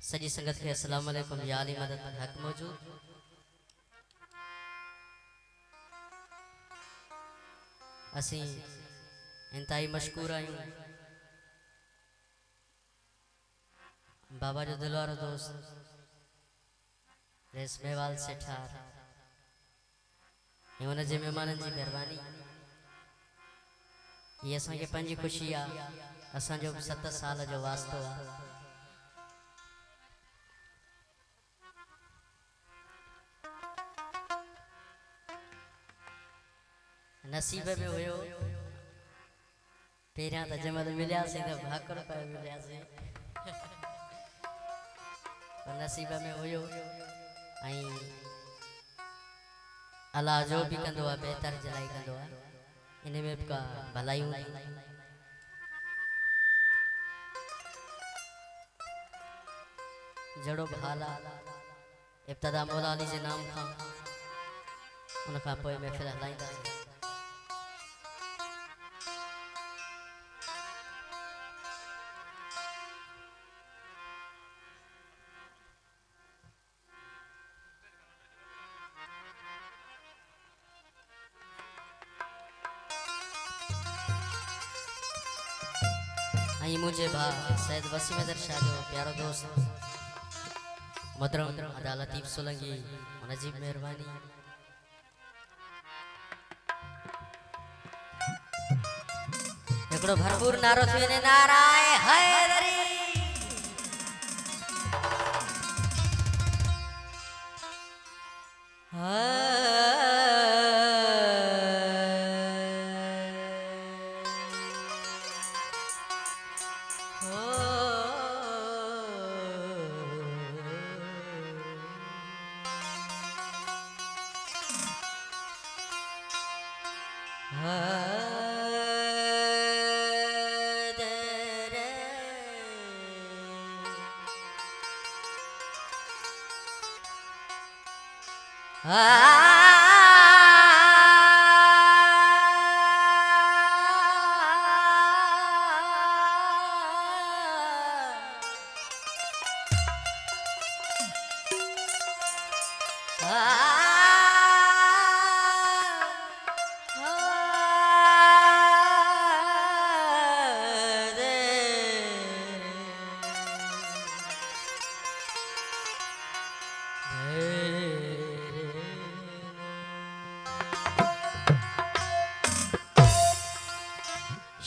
सजी संगत के अस्सलाम वालेकुम या अली मदद हक मौजूद। असी इंतहाई मशकूर आयूं बाबा जो दिलवारो दोस्त रेसमेवाल सेठार उन जे मेहमानन जी मेहरबानी ये असा के पंजी खुशी आ असा जो 7 साल जो वास्तो आ। नसीब में हुयो पेरिया तो जमल मिलिया से तो भाकर पे मिलिया से पर नसीब में हुयो आई अल्लाह जो भी कंदो आ बेहतर जलाई कंदो आ इन में का भलाई जड़ो भाला इब्तदा मौला अली जे नाम खां उन का पोए में फिर हलाइंदा आई मुझे भा सैयद वसीम शाह जो प्यारो दोस्त मोहतरम अदा लतीफ सोलंकी नजीब मेहरबानी एकड़ो भरपूर नारो थी ने नाराए हैदरी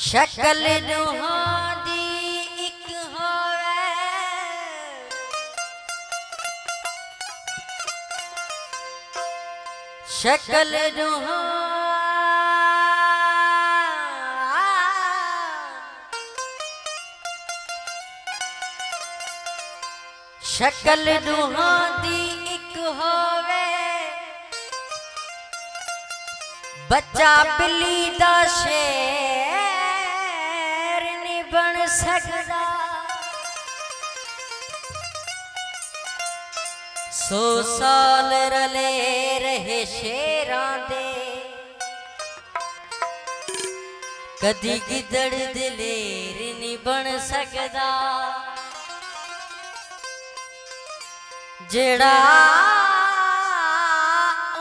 शक्ल दुहादी एक होवे शक्ल दुहा शक्ल दुहादी एक होवे बच्चा बिल्ली दा शेर बन सकदा 100 साल रले रहे शेरां दे कदी गिदड़ दिलेर नहीं बन सकदा जेड़ा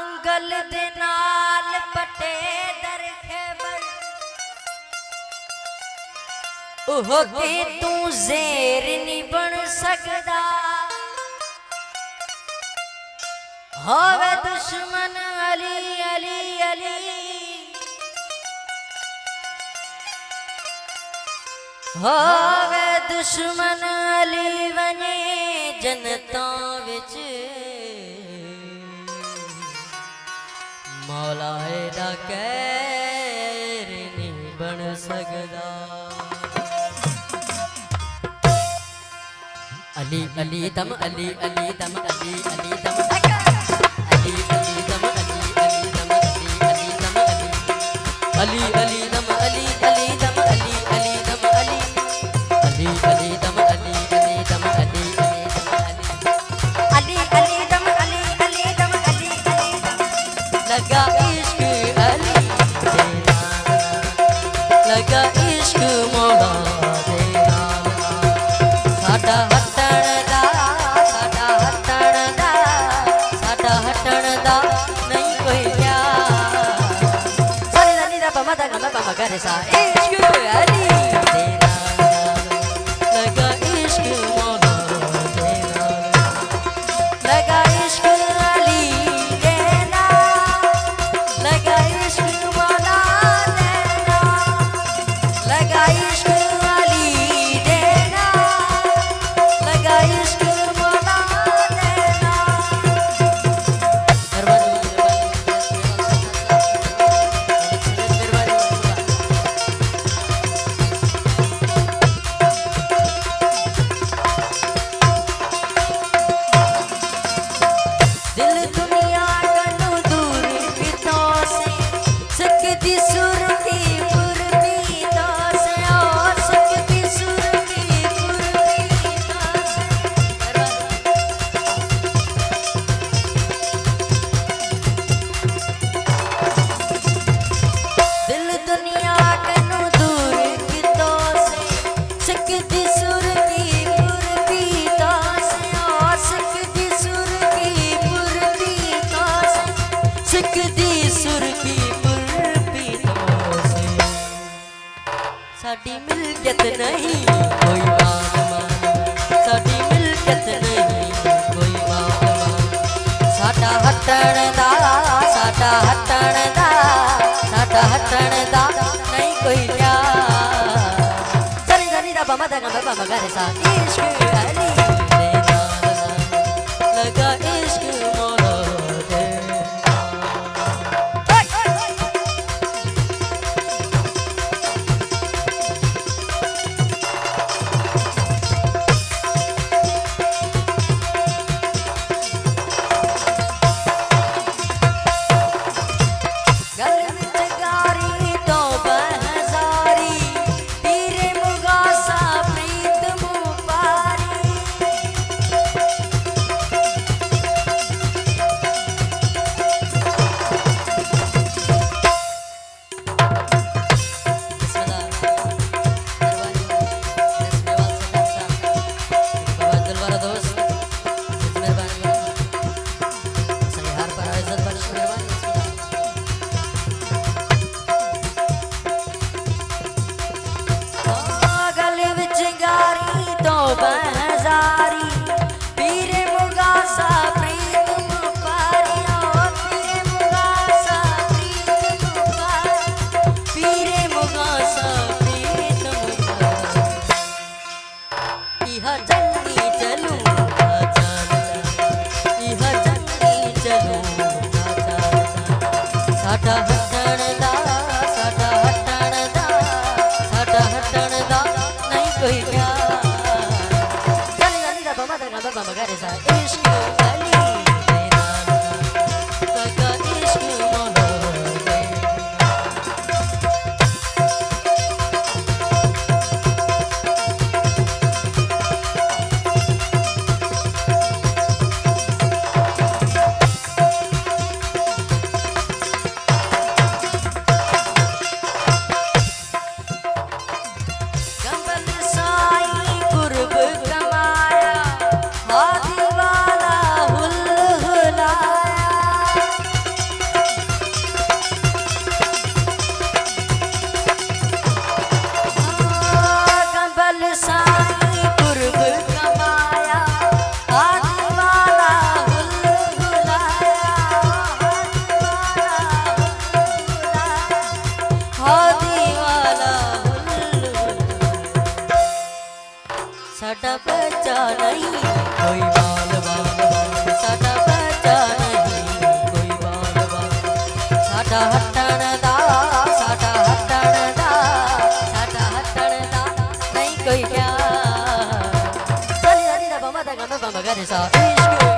उंगल दे नाल पटे ओहो के तू ज़ेर नहीं बन सकदा होवे दुश्मन अली अली अली होवे दुश्मन अली वने जनता विच मौला दा कैर नहीं बन सकदा अली अली दम अली अली दम अली अली दम अली अली दम अली अली दम अली अली दम अली अली दम अली अली दम अली अली दम अली अली अली दम अली अली दम अली अली अली दम अली अली दम अली अली दम लगा इश्क अली तेरा लगा इश्क मौला तेरा साडा करे सा इश्क अली तेरा लगा इश्क मौला तेरा लगा इश्क अली तेरा लगा इश्क मौला तेरा लगा इश्क अली तेरा लगा इश्क मौला तेरा दिल दुनिया कनु दूर कितों से सकती सुरती पुरबीता से और सकती सुरती पुरबीता से दिल दुनिया कनु दूर कितों से सकती सुरती पुरबीता से और सकती सुरती पुरबीता से सकती सुरती पुरबीता से साडी मिलकत नहीं कोई मान साडी मिलकत नहीं कोई मान साडा हटण दा साडा हटण दा साडा हटण दा नहीं कोई प्यार सरी सरी दा बमा दा गमा बमा करे सा इश्क अली तेरा लगा इश्क मौला तेरा गल विच गारी तो बहजारी पीरे मुगासा प्रीत मुपारी गल विच गारी तो बहजारी पीरे मुगासा प्रीत मुपारी पीरे मुगासा प्रीत मुपारी पीरे मुगासा प्रीत मुपारी इहा जंगी चलूं इहा जंगी चलूं साडा हटण दा साडा हटण दा साडा हटण दा नहीं कोई प्यार चली गली दा बमा दा गमा बमा करे सा इश्क अली तेरा लगा इश्क मौला तेरा गंबल साई कुर्ब कमाया हादी वाला हुलहुलाया गंबल साई कुर्ब कमाया हादी वाला हुलहुलाया हादी वाला साडा बच्चा नहीं कोई बाल बाल बाल साडा बच्चा नहीं कोई बाल बाल साडा हटण दा साडा हटण दा साडा हटण दा नहीं कोई प्यार चली चली दा बमा दा गमा बमा करे सा इश्क